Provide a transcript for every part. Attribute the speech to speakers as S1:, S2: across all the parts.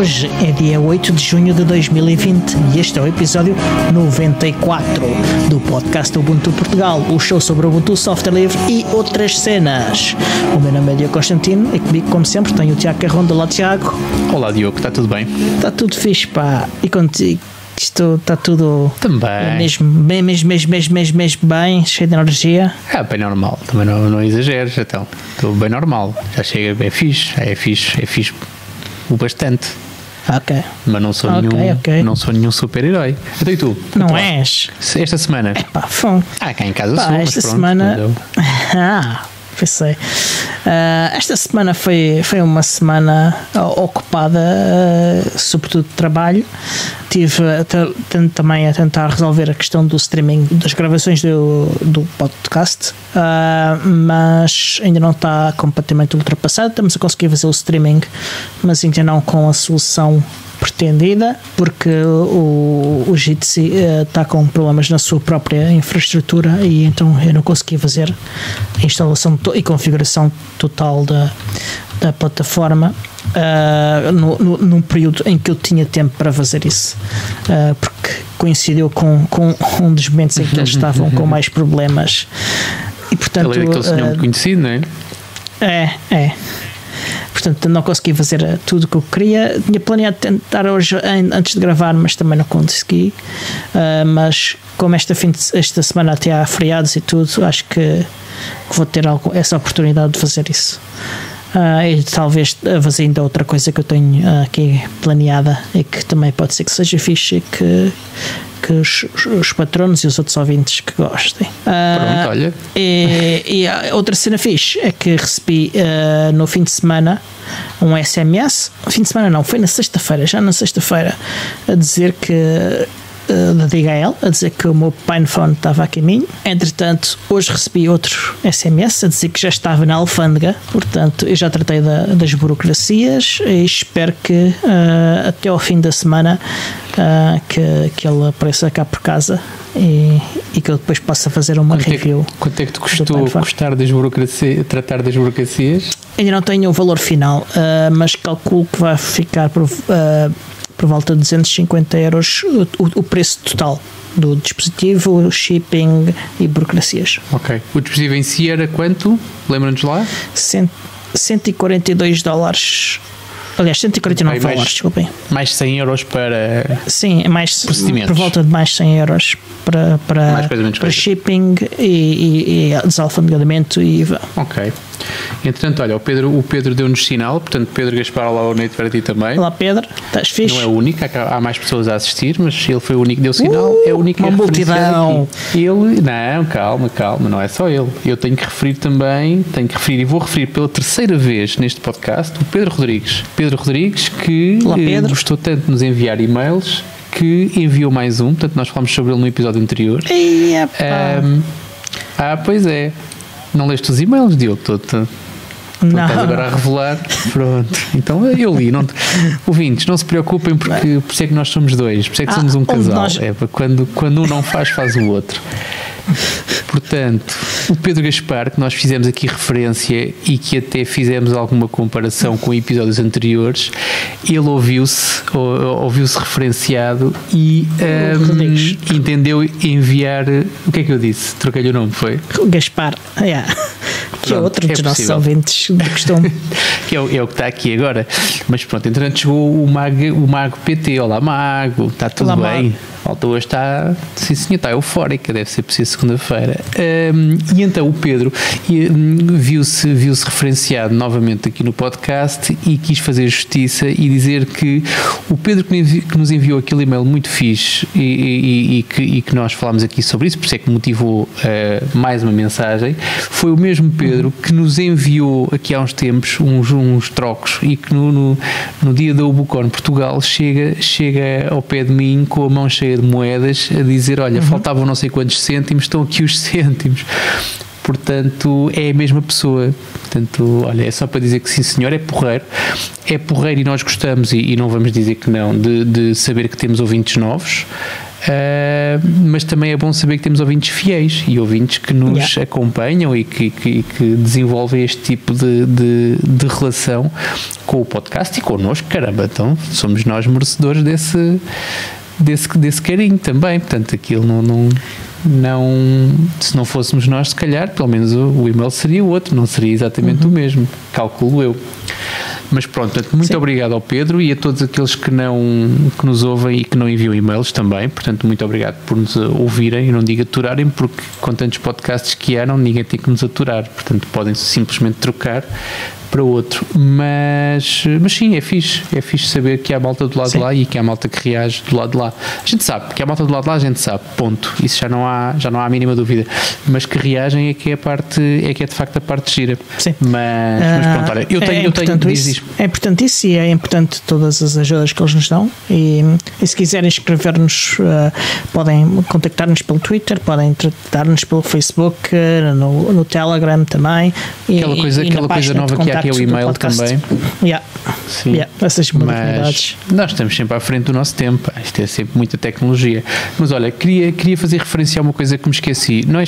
S1: Hoje é dia 8 de junho de 2020 e este é o episódio 94 do podcast Ubuntu Portugal, o show sobre Ubuntu, software livre e outras cenas. O meu nome é Diogo Constantino e comigo, como sempre, tenho o Tiago Carrão. Olá, Tiago.
S2: Olá, Diogo, está tudo bem?
S1: Está tudo fixe, pá. E contigo? Isto está tudo
S2: também
S1: mesmo bem, cheio de energia.
S2: Bem normal, também não exageres, então. Estou bem normal, já chega, é fixe o bastante.
S1: Ok.
S2: Mas não sou não sou nenhum super-herói. Então e tu?
S1: Não és?
S2: Esta semana?
S1: Epá, fome.
S2: Cá em casa sou,
S1: esta
S2: pronto,
S1: semana... pensei. Esta semana foi uma semana ocupada, sobretudo de trabalho. Estive também a tentar resolver a questão do streaming das gravações do podcast, mas ainda não está completamente ultrapassado. Estamos a conseguir fazer o streaming, mas ainda não com a solução pretendida, porque o Jitsi está com problemas na sua própria infraestrutura e então eu não consegui fazer a instalação e configuração total da plataforma num período em que eu tinha tempo para fazer isso, porque coincidiu com um dos momentos em que eles estavam com mais problemas e portanto...
S2: Ele era aquele senhor muito conhecido, não é?
S1: É. Portanto, não consegui fazer tudo o que eu queria. Tinha planeado tentar hoje antes de gravar, mas também não consegui. Mas como esta semana até há feriados e tudo, acho que vou ter essa oportunidade de fazer isso. E talvez fazer ainda outra coisa que eu tenho aqui planeada e que também pode ser que seja fixe e que os patronos e os outros ouvintes que gostem.
S2: Pronto, olha.
S1: E a outra cena fixe é que recebi no fim de semana um SMS. No fim de semana não, foi na sexta-feira, a dizer que da DHL, a dizer que o meu PinePhone estava a caminho. Entretanto, hoje recebi outro SMS a dizer que já estava na alfândega. Portanto, eu já tratei das burocracias e espero que até ao fim da semana que ele apareça cá por casa e que eu depois possa fazer uma review.
S2: Quanto é que te custou tratar das burocracias? Ainda
S1: não tenho o valor final, mas calculo que vai ficar por volta de 250 euros o preço total do dispositivo, shipping e burocracias.
S2: Ok. O dispositivo em si era quanto? Lembra-nos lá?
S1: $142. Aliás, 149 dólares, desculpem.
S2: Mais 100 euros para...
S1: Sim,
S2: procedimentos.
S1: Por volta de mais 100 euros para shipping e desalfandegamento e IVA.
S2: Ok. Entretanto, olha, o Pedro deu-nos sinal, portanto, Pedro Gaspar, olá, boa noite para ti também.
S1: Olá, Pedro, estás fixe?
S2: Não é o único, há mais pessoas a assistir, mas ele foi o único que deu sinal, é o único que
S1: é multidão.
S2: Não, calma, não é só ele. Eu tenho que referir e vou referir pela terceira vez neste podcast o Pedro Rodrigues. Pedro Rodrigues, que gostou tanto de nos enviar e-mails, que enviou mais um, portanto, nós falamos sobre ele no episódio anterior. Pois é. Não leste os e-mails, Diogo? Estás agora a revelar. Pronto. Então eu li. Ouvintes, não se preocupem, porque por isso é que nós somos dois, por isso é que somos um casal. É para quando um não faz o outro. Portanto, o Pedro Gaspar, que nós fizemos aqui referência e que até fizemos alguma comparação com episódios anteriores, ele ouviu-se referenciado e entendeu enviar. O que é que eu disse? Troquei-lhe o nome, foi?
S1: Gaspar, que é outro dos nossos ouvintes de costume.
S2: que é o que está aqui agora. Mas pronto, entretanto chegou o Mago PT. Olá, Mago, está tudo bem? Falta hoje está, sim senhor, está eufórica, deve ser preciso segunda-feira. E então o Pedro viu-se referenciado novamente aqui no podcast e quis fazer justiça e dizer que o Pedro que nos enviou aquele e-mail muito fixe e que nós falámos aqui sobre isso, por isso é que motivou mais uma mensagem, foi o mesmo Pedro que nos enviou aqui há uns tempos uns trocos e que no dia da Ubucon Portugal chega ao pé de mim com a mão cheia de moedas a dizer, olha, faltavam não sei quantos cêntimos, estão aqui os cêntimos. Portanto, é a mesma pessoa. Portanto, olha, é só para dizer que sim senhor, é porreiro e nós gostamos, e não vamos dizer que não, de saber que temos ouvintes novos. mas também é bom saber que temos ouvintes fiéis e ouvintes que nos acompanham e que desenvolvem este tipo de relação com o podcast e connosco, caramba, então somos nós merecedores desse carinho também, portanto aquilo não, se não fôssemos nós, se calhar, pelo menos o e-mail seria outro, não seria exatamente o mesmo, calculo eu. Mas pronto, portanto, muito obrigado ao Pedro e a todos aqueles que nos ouvem e que não enviam e-mails também, portanto, muito obrigado por nos ouvirem, e não digo aturarem, porque com tantos podcasts que há, ninguém tem que nos aturar, portanto, podem simplesmente trocar para outro, mas sim, é fixe saber que há malta do lado de lá e que há malta que reage do lado de lá. A gente sabe que há malta do lado de lá, a gente sabe, ponto, isso já não há a mínima dúvida, mas que reagem é que é de facto a parte gira.
S1: Sim.
S2: Mas pronto, olha, eu tenho
S1: é importante isso e é importante todas as ajudas que eles nos dão e se quiserem escrever-nos, podem contactar-nos pelo Twitter, podem tratar-nos pelo Facebook, no Telegram também,
S2: aquela coisa nova que há, que é o e-mail também.
S1: Essas modalidades.
S2: Nós estamos sempre à frente do nosso tempo, isto é sempre muita tecnologia. Mas olha, queria fazer referência a uma coisa que me esqueci. Não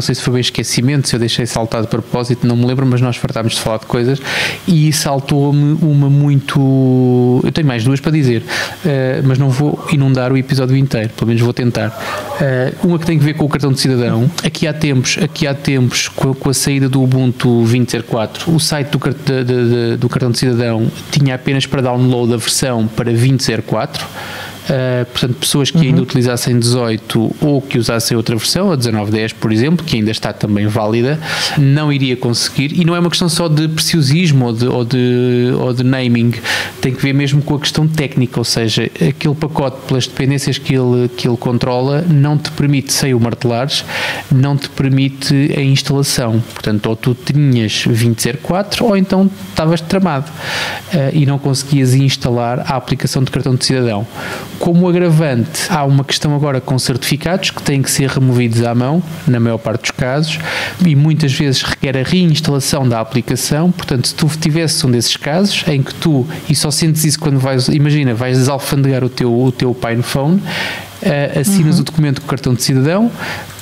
S2: sei se foi bem esquecimento, se eu deixei saltar de propósito, não me lembro, mas nós fartámos de falar de coisas e saltou-me uma muito... Eu tenho mais duas para dizer, mas não vou inundar o episódio inteiro, pelo menos vou tentar. Uma que tem a ver com o cartão de cidadão. Aqui há tempos com a saída do Ubuntu 20.04, o site do cartão de cidadão tinha apenas para download a versão para 20.04. Portanto, pessoas que ainda utilizassem 18 ou que usassem outra versão, a 19.10, por exemplo, que ainda está também válida, não iria conseguir, e não é uma questão só de preciosismo ou de naming, tem que ver mesmo com a questão técnica, ou seja, aquele pacote, pelas dependências que ele controla, não te permite, sem o martelares, não te permite a instalação, portanto, ou tu tinhas 20.04 ou então estavas tramado e não conseguias instalar a aplicação de cartão de cidadão. Como agravante, há uma questão agora com certificados que têm que ser removidos à mão, na maior parte dos casos, e muitas vezes requer a reinstalação da aplicação. Portanto, se tu tivesse um desses casos em que tu, e só sentes isso quando vais desalfandegar o teu Pi no phone, assinas o documento com o cartão de cidadão.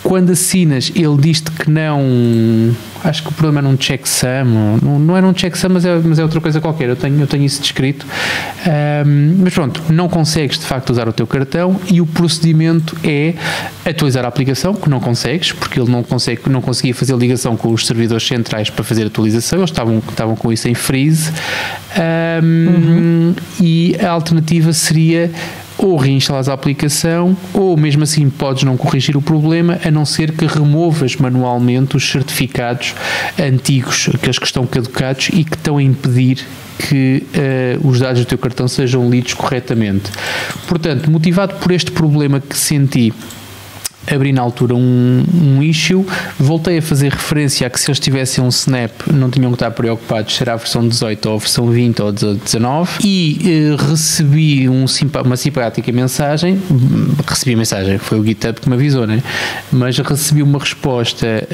S2: Quando assinas, ele diz-te que não... Acho que o problema é num checksum, não é num checksum, mas é outra coisa qualquer. Eu tenho isso descrito. Mas pronto, não consegues de facto usar o teu cartão e o procedimento é atualizar a aplicação, que não consegues, porque ele não conseguia fazer ligação com os servidores centrais para fazer a atualização. Eles estavam com isso em freeze. E a alternativa seria ou reinstalas a aplicação, ou mesmo assim podes não corrigir o problema, a não ser que removas manualmente os certificados antigos, aqueles que estão caducados e que estão a impedir que os dados do teu cartão sejam lidos corretamente. Portanto, motivado por este problema que senti, abri na altura um issue, voltei a fazer referência a que se eles tivessem um snap não tinham que estar preocupados se era a versão 18 ou a versão 20 ou 19 e recebi uma simpática mensagem, foi o GitHub que me avisou, né? Mas recebi uma resposta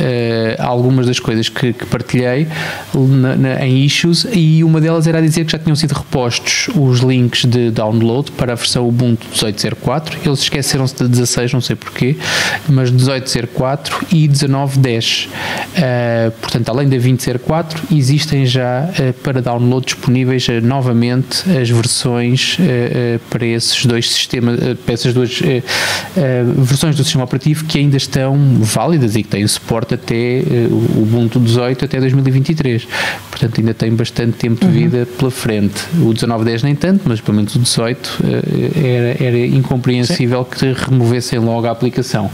S2: a algumas das coisas que partilhei em issues e uma delas era a dizer que já tinham sido repostos os links de download para a versão Ubuntu 18.04, eles esqueceram-se de 16, não sei porquê, mas 18.04 e 19.10. Portanto, além da 20.04, existem já para download disponíveis novamente as versões para esses dois sistemas, para essas duas versões do sistema operativo que ainda estão válidas e que têm suporte até o Ubuntu 18 até 2023. Portanto, ainda tem bastante tempo de vida pela frente. O 19.10 nem tanto, mas pelo menos o 18 era incompreensível que removessem logo a aplicação.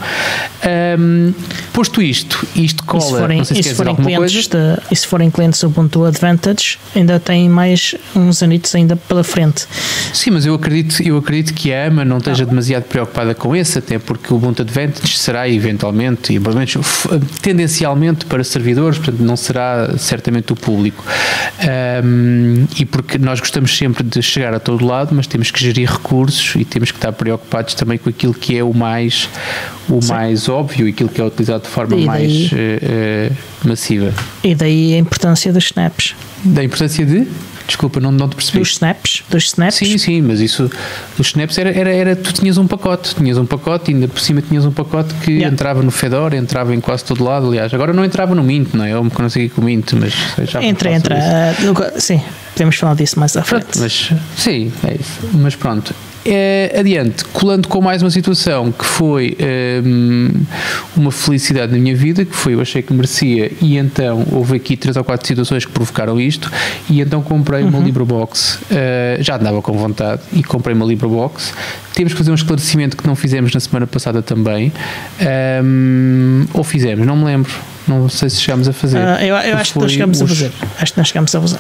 S2: Posto isto cola, não sei se quer dizer alguma coisa.
S1: E se forem clientes Ubuntu Advantage, ainda tem mais uns anitos ainda pela frente.
S2: Sim, mas eu acredito que a AMA não esteja demasiado preocupada com esse, até porque o Ubuntu Advantage será eventualmente, e pelo menos tendencialmente para servidores, portanto não será certamente o público. E porque nós gostamos sempre de chegar a todo lado, mas temos que gerir recursos e temos que estar preocupados também com aquilo que é o mais óbvio e aquilo que é utilizado de forma mais massiva.
S1: E daí a importância dos snaps.
S2: Da importância de? Desculpa, não te percebi.
S1: Dos snaps?
S2: Sim, mas isso dos snaps era tu tinhas um pacote e ainda por cima tinhas um pacote que entrava no Fedora, entrava em quase todo lado, aliás, agora não entrava no Mint, não é? Eu me consegui com o Mint, mas já
S1: entra, sim, podemos falar disso mais à frente.
S2: Mas sim, é isso, mas pronto. Adiante, colando com mais uma situação que foi uma felicidade na minha vida, que foi, eu achei que merecia, e então houve aqui 3 ou 4 situações que provocaram isto, e então comprei uma LibreBox, já andava com vontade, e comprei uma LibreBox. Temos que fazer um esclarecimento que não fizemos na semana passada também, ou fizemos, não me lembro, não sei se chegámos a fazer.
S1: Eu acho que nós chegámos a fazer. Acho que nós chegámos a fazer.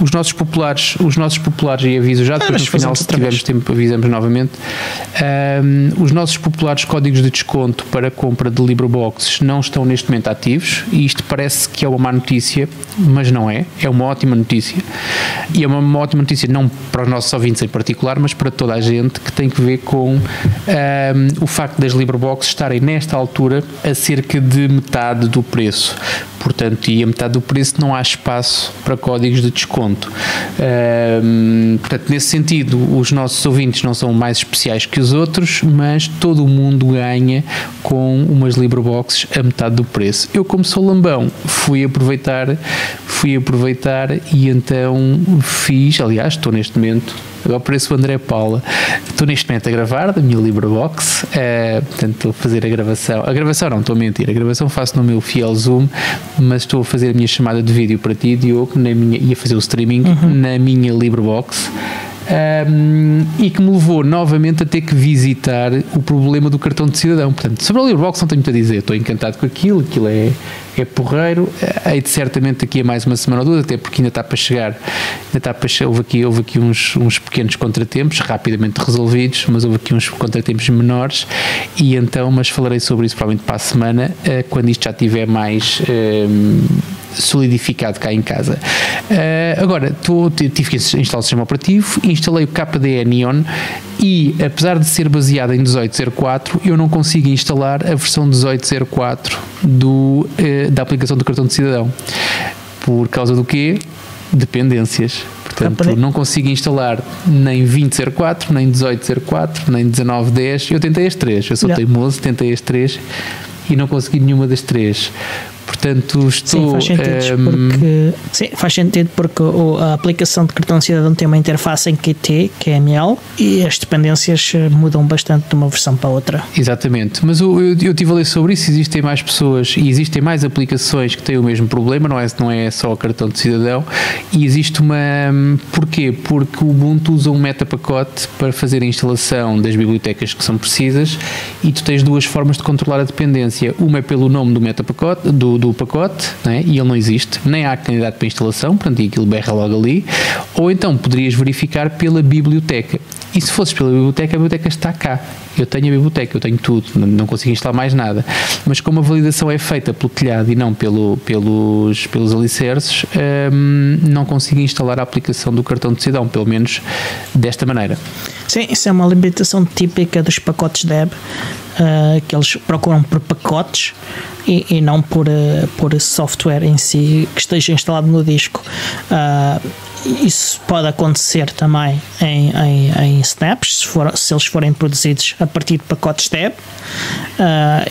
S2: Os nossos populares, e aviso já, depois no final, se tivermos tempo, avisamos novamente. Os nossos populares códigos de desconto para compra de LibreBoxes não estão neste momento ativos, e isto parece que é uma má notícia, mas não é. É uma ótima notícia. E é uma ótima notícia não para os nossos ouvintes em particular, mas para toda a gente, que tem que ver com o facto das LibreBoxes estarem nesta altura a cerca de metade do preço. Portanto, e a metade do preço não há espaço para códigos de desconto. Portanto, nesse sentido, os nossos ouvintes não são mais especiais que os outros, mas todo o mundo ganha com umas LibreBoxes a metade do preço. Eu, como sou lambão, fui aproveitar e então fiz, aliás, estou neste momento, agora pareço o André Paula, estou neste momento a gravar da minha LibreBox, portanto estou a fazer a gravação não, estou a mentir, a gravação faço no meu fiel Zoom, mas estou a fazer a minha chamada de vídeo para ti, Diogo, ia fazer o streaming na minha LibreBox. E que me levou novamente a ter que visitar o problema do cartão de cidadão. Portanto, sobre a LibreBox não tenho muito a dizer, estou encantado com aquilo é porreiro, hei de certamente daqui a mais uma semana ou duas, até porque ainda está para chegar, houve aqui uns pequenos contratempos, rapidamente resolvidos, mas houve aqui uns contratempos menores, e então, mas falarei sobre isso provavelmente para a semana, quando isto já estiver mais solidificado cá em casa. Agora, tive que instalar o sistema operativo, instalei o KDE Neon, e apesar de ser baseado em 18.04, eu não consigo instalar a versão 18.04 da aplicação do cartão de cidadão. Por causa do quê? Dependências. Portanto, não consigo instalar nem 20.04, nem 18.04, nem 19.10. Eu tentei as 3, eu sou teimoso, tentei as 3 e não consegui nenhuma das 3. Portanto, estou...
S1: faz sentido porque a aplicação de cartão de cidadão tem uma interface em Qt, que é ML, e as dependências mudam bastante de uma versão para outra.
S2: Exatamente, mas eu estive a ler sobre isso, existem mais pessoas e existem mais aplicações que têm o mesmo problema, não é só o cartão de cidadão, e existe uma... Porquê? Porque o Ubuntu usa um metapacote para fazer a instalação das bibliotecas que são precisas, e tu tens 2 formas de controlar a dependência. Uma é pelo nome do metapacote, do pacote, né? E ele não existe, nem há candidato para instalação, portanto, e aquilo berra logo ali, ou então poderias verificar pela biblioteca, e se fosses pela biblioteca, a biblioteca está cá. Eu tenho a biblioteca, eu tenho tudo, não consigo instalar mais nada, mas como a validação é feita pelo telhado e não pelos alicerces, não consigo instalar a aplicação do cartão de cidadão, pelo menos desta maneira.
S1: Sim, isso é uma limitação típica dos pacotes DEB, que eles procuram por pacotes e não por software em si que esteja instalado no disco. Isso pode acontecer também em snaps, se eles forem produzidos a partir de pacotes DEB,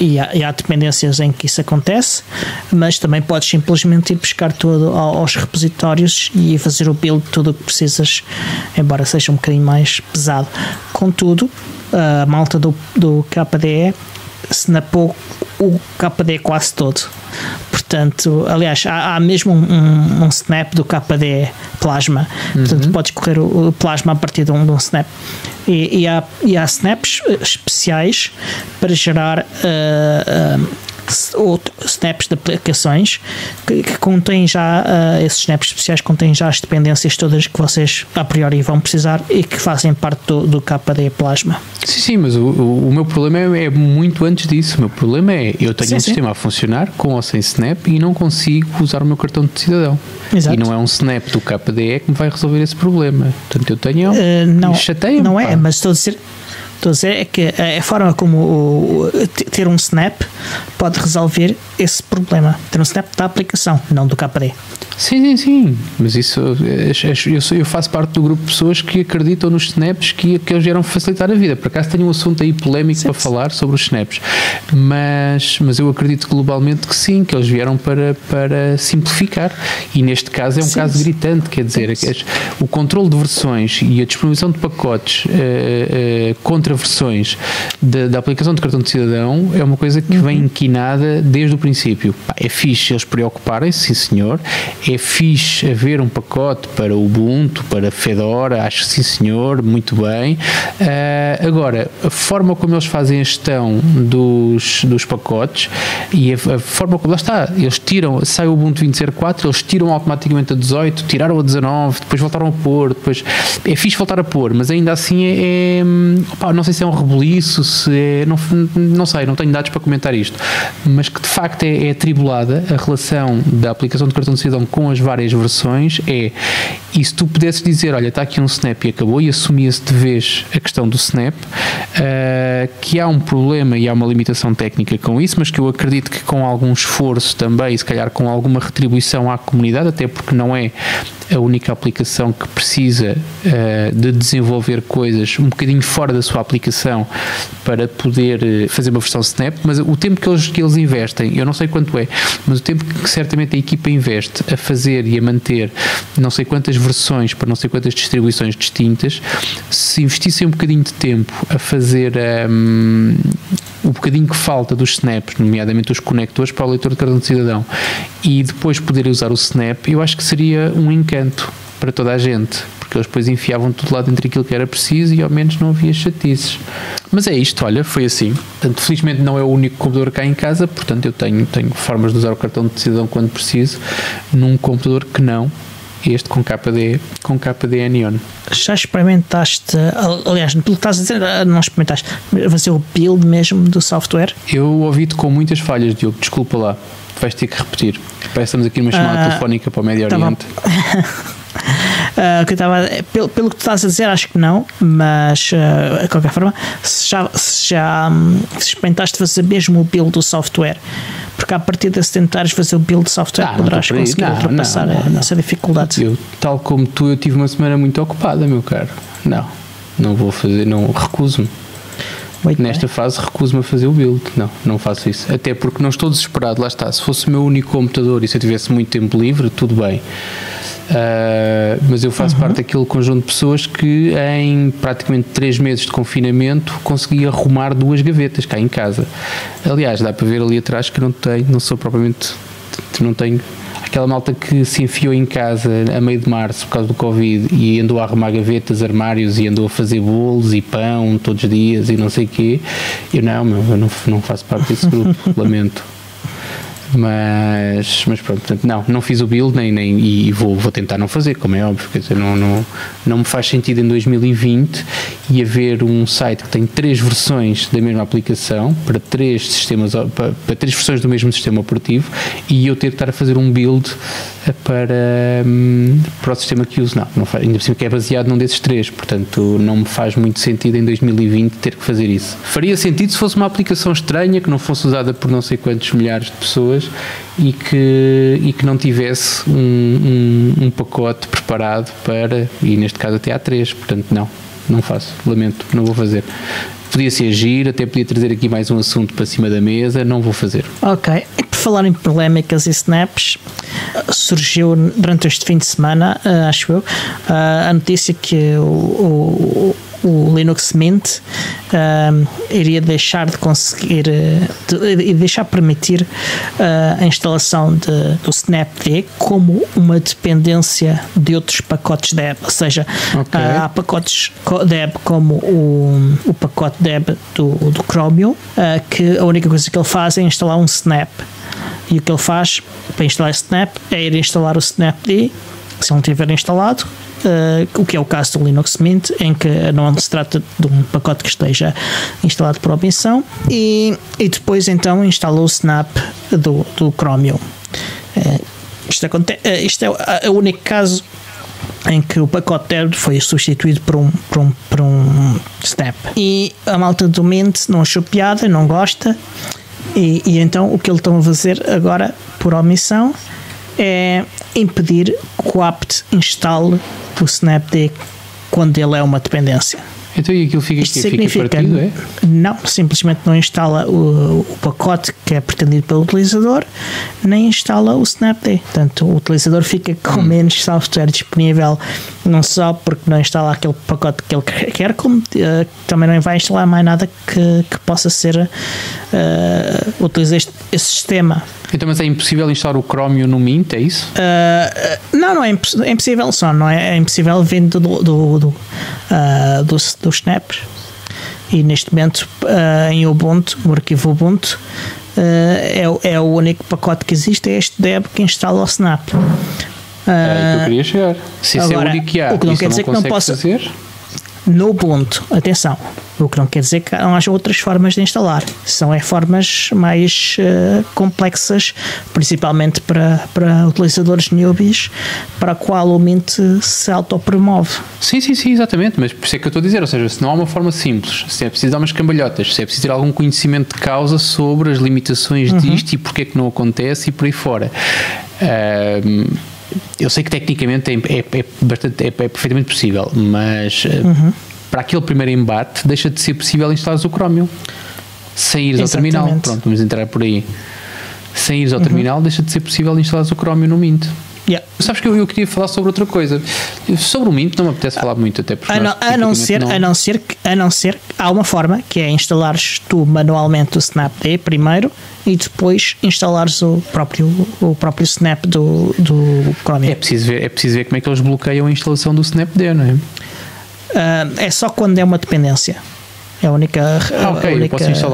S1: e há dependências em que isso acontece, mas também podes simplesmente ir buscar tudo aos repositórios e fazer o build de tudo o que precisas, embora seja um bocadinho mais pesado. Contudo, a malta do KDE snapou o KDE quase todo. Portanto, aliás, há mesmo um snap do KDE Plasma. Portanto, podes correr o Plasma a partir de um snap. E há snaps especiais para gerar snaps de aplicações que contêm já, esses snaps especiais contêm já as dependências todas que vocês a priori vão precisar e que fazem parte do KDE Plasma.
S2: Sim, mas o meu problema é muito antes disso. O meu problema é, eu tenho um sistema a funcionar com ou sem snap e não consigo usar o meu cartão de cidadão.
S1: Exato.
S2: E não é um snap do KDE que me vai resolver esse problema. Portanto, eu tenho...
S1: chateia-me. Não é, mas estou a dizer... Estou a dizer é que a forma como ter um snap pode resolver esse problema. Ter um snap da aplicação, não do KDE.
S2: Sim. Mas isso, eu faço parte do grupo de pessoas que acreditam nos snaps que eles vieram facilitar a vida. Por acaso tenho um assunto aí polémico para falar sobre os snaps. Mas eu acredito globalmente que sim, que eles vieram para simplificar. E neste caso é um caso gritante. Quer dizer, o controle de versões e a disponibilização de pacotes contra versões da aplicação de cartão de cidadão é uma coisa que vem inquinada desde o princípio. É fixe eles preocuparem-se, sim senhor. É fixe haver um pacote para o Ubuntu, para Fedora, acho que sim senhor, muito bem. Agora, a forma como eles fazem a gestão dos pacotes e a forma como, lá está, eles tiram, sai o Ubuntu 20.04, eles tiram automaticamente a 18, tiraram a 19, depois voltaram a pôr, depois é fixe voltar a pôr, mas ainda assim não sei se é um rebuliço, se é, não sei, não tenho dados para comentar isto, mas que de facto é atribulada a relação da aplicação de cartão de cidadão com as várias versões. E se tu pudesses dizer, olha, está aqui um snap e acabou, e assumia-se de vez a questão do snap, que há um problema e há uma limitação técnica com isso, mas que eu acredito que com algum esforço também, e se calhar com alguma retribuição à comunidade, até porque não é a única aplicação que precisa de desenvolver coisas um bocadinho fora da sua aplicação para poder fazer uma versão Snap, mas o tempo que eles investem, eu não sei quanto é, mas o tempo que certamente a equipa investe a fazer e a manter não sei quantas versões para não sei quantas distribuições distintas, se investissem um bocadinho de tempo a fazer o bocadinho que falta dos snaps, nomeadamente os conectores para o leitor de cartão de cidadão, e depois poderem usar o Snap, eu acho que seria um encanto para toda a gente, porque eles depois enfiavam tudo lá dentro daquilo que era preciso e ao menos não havia chatices. Mas é isto, olha, foi assim. Portanto, felizmente não é o único computador cá em casa, portanto eu tenho formas de usar o cartão de cidadão quando preciso, num computador que não este com KDE Neon.
S1: Já experimentaste, aliás, pelo que estás a dizer, não experimentaste fazer o build mesmo do software?
S2: Eu ouvi-te com muitas falhas, Diogo, desculpa lá, vais ter que repetir. Parece que estamos aqui numa chamada telefónica para o Médio Oriente.
S1: Que pelo que tu estás a dizer, acho que não, mas de qualquer forma, se experimentaste fazer mesmo o build do software, porque a partir de se tentares fazer o build do software poderás conseguir ultrapassar essa dificuldade.
S2: Eu, tal como tu, eu tive uma semana muito ocupada, meu caro. Não vou fazer, não, recuso-me. Nesta fase recuso-me a fazer o build. Não faço isso. Até porque não estou desesperado, lá está. Se fosse o meu único computador e se eu tivesse muito tempo livre, tudo bem. Mas eu faço parte daquele conjunto de pessoas que em praticamente 3 meses de confinamento consegui arrumar 2 gavetas cá em casa. Aliás, dá para ver ali atrás que não tenho aquela malta que se enfiou em casa a meio de março por causa do Covid e andou a arrumar gavetas, armários e andou a fazer bolos e pão todos os dias e não sei o quê. Eu não faço parte desse grupo, lamento. Mas pronto, portanto, não fiz o build e vou tentar não fazer, como é óbvio, quer dizer, não me faz sentido em 2020 e haver um site que tem 3 versões da mesma aplicação para 3 sistemas, para 3 versões do mesmo sistema operativo e eu ter que estar a fazer um build para o sistema que uso. Não faz, ainda por cima que é baseado num desses 3, portanto não me faz muito sentido em 2020 ter que fazer isso. Faria sentido se fosse uma aplicação estranha que não fosse usada por não sei quantos milhares de pessoas e que não tivesse um pacote preparado para, e neste caso até há 3, portanto não faço, lamento, não vou fazer. Podia ser agir, até podia trazer aqui mais um assunto para cima da mesa, não vou fazer. Ok,
S1: e por falar em polémicas e snaps, surgiu durante este fim de semana, acho eu, a notícia que o Linux Mint iria deixar de conseguir e deixar permitir a instalação do Snapd como uma dependência de outros pacotes deb, ou seja, há pacotes deb como o pacote deb do Chromium, que a única coisa que ele faz é instalar um Snap, e o que ele faz para instalar Snap é ir instalar o Snapd, se não tiver instalado, o que é o caso do Linux Mint, em que não se trata de um pacote que esteja instalado por omissão, e depois então instala o Snap do Chromium. Isto é o único caso em que o pacote deb foi substituído por um snap. E a malta do Mint não achou piada, não gosta, e então o que eles estão a fazer agora, por omissão, é impedir que o apt instale o Snapd quando ele é uma dependência.
S2: Então e aquilo fica, fica partido, é?
S1: Não, simplesmente não instala o pacote que é pretendido pelo utilizador, nem instala o Snapd. Portanto, o utilizador fica com menos software disponível, não só porque não instala aquele pacote que ele quer, como também não vai instalar mais nada que possa ser utilizar esse sistema.
S2: Então, mas é impossível instalar o Chromium no Mint, é isso?
S1: Não é impossível só, não é? É impossível vindo dos snaps. E neste momento, em Ubuntu, o arquivo Ubuntu, é o único pacote que existe, é este deb que instala o Snap.
S2: É que eu queria chegar. Se esse é o único que há,
S1: o que não quer dizer que não possa fazer no Ubuntu, atenção, o que não quer dizer que não haja outras formas de instalar, são formas mais complexas, principalmente para utilizadores newbies, para a qual o Mint se autopromove.
S2: Sim, exatamente, mas por isso é que eu estou a dizer, ou seja, se não há uma forma simples, se é preciso dar umas cambalhotas, se é preciso ter algum conhecimento de causa sobre as limitações disto e porque é que não acontece e por aí fora. Eu sei que tecnicamente é perfeitamente possível, mas para aquele primeiro embate deixa de ser possível instalar o Chromium. Sem ires ao terminal, pronto, vamos entrar por aí. Sem ires ao terminal deixa de ser possível instalar o Chromium no Mint.
S1: Yeah.
S2: Sabes que eu queria falar sobre outra coisa. Sobre o Mint não me apetece falar muito, até porque
S1: a não ser que há uma forma, que é instalares tu manualmente o Snapd primeiro e depois instalares o próprio Snap do Chromium.
S2: É preciso ver como é que eles bloqueiam a instalação do Snapd, não é?
S1: É só quando é uma dependência. É a única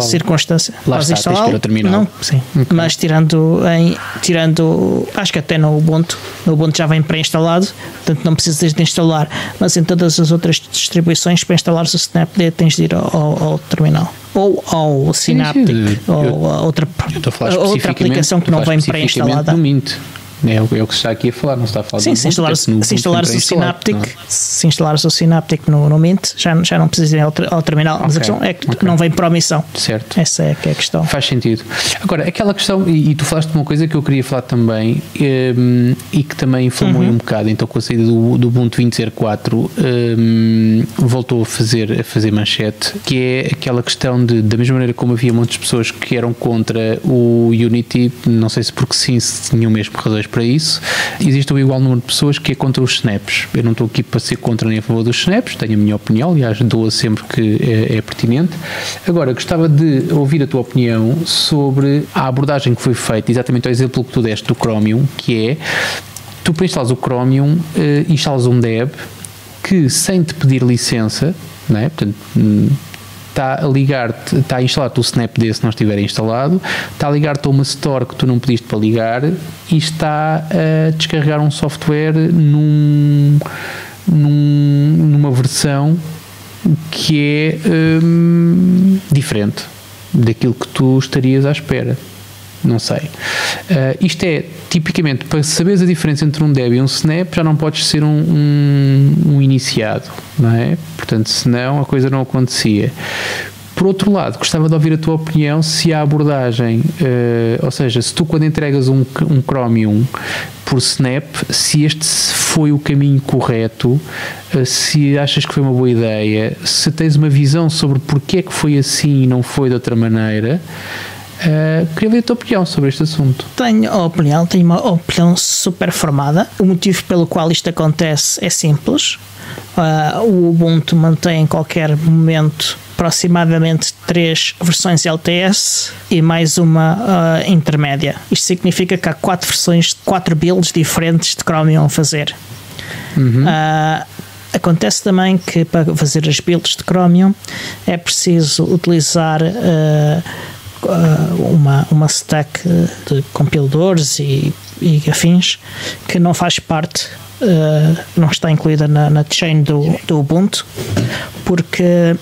S1: circunstância.
S2: Lá está, tens que ir ao terminal.
S1: Não, sim. Okay. Mas tirando, acho que até no Ubuntu já vem pré-instalado, portanto não precisas de instalar, mas em todas as outras distribuições, para instalares o Snapd tens de ir ao terminal. Ou ao Synaptic, ou a outra aplicação que não vem pré-instalada.
S2: É o que se está aqui a falar, não se está a falar.
S1: Sim, se instalares o Synaptic no Mint, já não precisas ir ao terminal, mas a questão é que não vem para omissão.
S2: Certo.
S1: Essa é que é a questão.
S2: Faz sentido. Agora, aquela questão, e tu falaste de uma coisa que eu queria falar também, e que também inflamou um bocado, então com a saída do Ubuntu 20.04 voltou a fazer manchete, que é aquela questão da mesma maneira como havia muitas pessoas que eram contra o Unity, não sei se porque sim, se tinham mesmo razões para isso, existe o igual número de pessoas que é contra os snaps. Eu não estou aqui para ser contra nem a favor dos snaps, tenho a minha opinião, aliás, dou-a sempre que é pertinente. Agora, gostava de ouvir a tua opinião sobre a abordagem que foi feita, exatamente ao exemplo que tu deste do Chromium, que é, tu para instalares o Chromium, instalas um deb que, sem te pedir licença, não é? Portanto, está a instalar-te o Snapd se não estiver instalado, está a ligar-te a uma store que tu não pediste para ligar e está a descarregar um software numa versão que é diferente daquilo que tu estarias à espera. Não sei. Isto é, tipicamente, para saberes a diferença entre um deb e um snap, já não podes ser um iniciado, não é? Portanto, senão a coisa não acontecia. Por outro lado, gostava de ouvir a tua opinião se a abordagem, ou seja, se tu quando entregas um Chromium por Snap, se este foi o caminho correto, se achas que foi uma boa ideia, se tens uma visão sobre porque é que foi assim e não foi de outra maneira. Queria ver a tua opinião sobre este assunto.
S1: Tenho uma opinião super formada. O motivo pelo qual isto acontece é simples. O Ubuntu mantém em qualquer momento aproximadamente 3 versões LTS e mais uma intermédia. Isto significa que há 4 versões, 4 builds diferentes de Chromium a fazer. Acontece também que para fazer as builds de Chromium é preciso utilizar uma stack de compiladores e afins que não faz parte, não está incluída na chain do Ubuntu, porque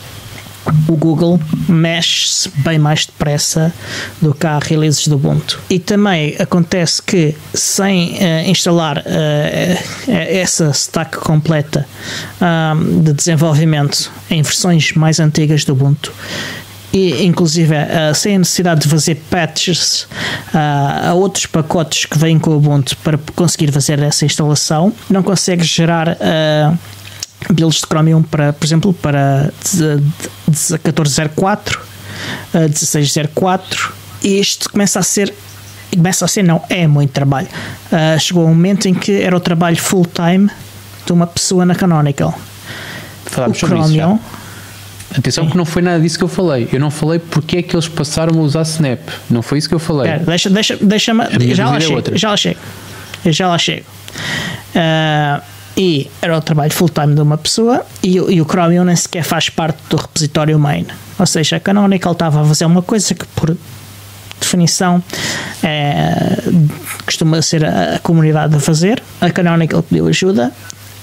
S1: o Google mexe-se bem mais depressa do que há releases do Ubuntu. E também acontece que sem instalar essa stack completa de desenvolvimento em versões mais antigas do Ubuntu, e inclusive sem a necessidade de fazer patches a outros pacotes que vêm com o Ubuntu para conseguir fazer essa instalação, não consegue gerar builds de Chromium para, por exemplo, para 14.04, 16.04, e isto é muito trabalho. Chegou um momento em que era o trabalho full time de uma pessoa na Canonical.
S2: Falámos sobre Chromium. Atenção, que não foi nada disso que eu falei. Eu não falei porque é que eles passaram a usar Snap. Não foi isso que eu falei.
S1: Deixa-me. Já lá chego. E era o trabalho full-time de uma pessoa, e o Chromium nem sequer faz parte do repositório main. Ou seja, a Canonical estava a fazer uma coisa que, por definição, costuma ser a comunidade a fazer. A Canonical pediu ajuda,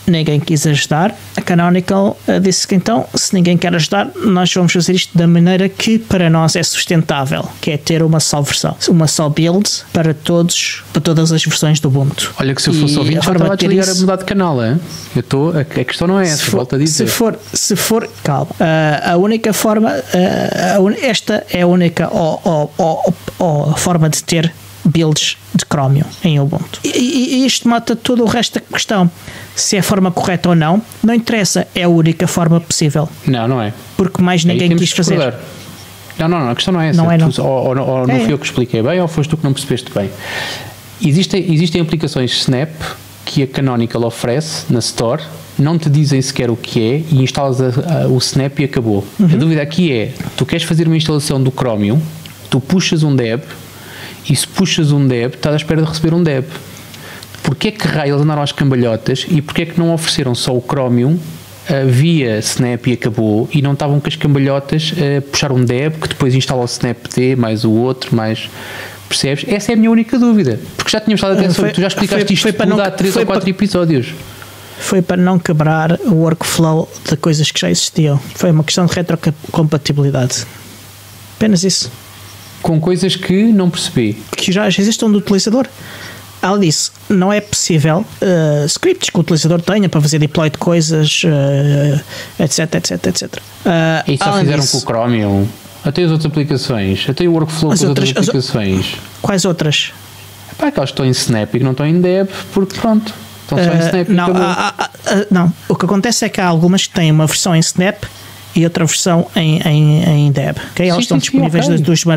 S1: ninguém quis ajudar. A Canonical disse que então, se ninguém quer ajudar, nós vamos fazer isto da maneira que para nós é sustentável, que é ter uma só versão, uma só build para todas as versões do Ubuntu.
S2: Olha que se eu fosse ouvinte já estava a desligar a mudar de canal, hein? A questão não é essa, volto a dizer.
S1: Se for, calma, a única forma, esta é a única forma de ter builds de Chromium em Ubuntu. E isto mata todo o resto da questão. Se é a forma correta ou não, não interessa, é a única forma possível.
S2: Não é.
S1: Porque mais ninguém quis fazer.
S2: Não, a questão não é essa. Não é, não. Ou não fui eu que expliquei bem, ou foste tu que não percebeste bem. Existem aplicações Snap que a Canonical oferece na Store, não te dizem sequer o que é, e instalas o Snap e acabou. A dúvida aqui é, tu queres fazer uma instalação do Chromium, tu puxas um deb, e se puxas um deb, estás à espera de receber um deb. Porquê é que raio eles andaram às cambalhotas, e porquê é que não ofereceram só o Chromium via Snap e acabou, e não estavam com as cambalhotas a puxar um deb que depois instala o Snapd mais o outro, mais... Percebes? Essa é a minha única dúvida, porque já tínhamos estado a atenção, tu já explicaste isto tudo há 3 ou 4 episódios.
S1: Foi para não quebrar o workflow de coisas que já existiam. Foi uma questão de retrocompatibilidade. Apenas isso.
S2: Com coisas que não percebi.
S1: Que já existem do utilizador. Ela disse, não é possível scripts que o utilizador tenha para fazer deploy de coisas, etc.
S2: E só fizeram com o Chromium. Até as outras aplicações. Até o workflow com as outras aplicações.
S1: Quais outras?
S2: Aquelas que estão em Snap e que não estão em Deb, porque pronto, estão só em Snap.
S1: Não, o que acontece é que há algumas que têm uma versão em Snap e outra versão em Deb. Okay? Elas estão disponíveis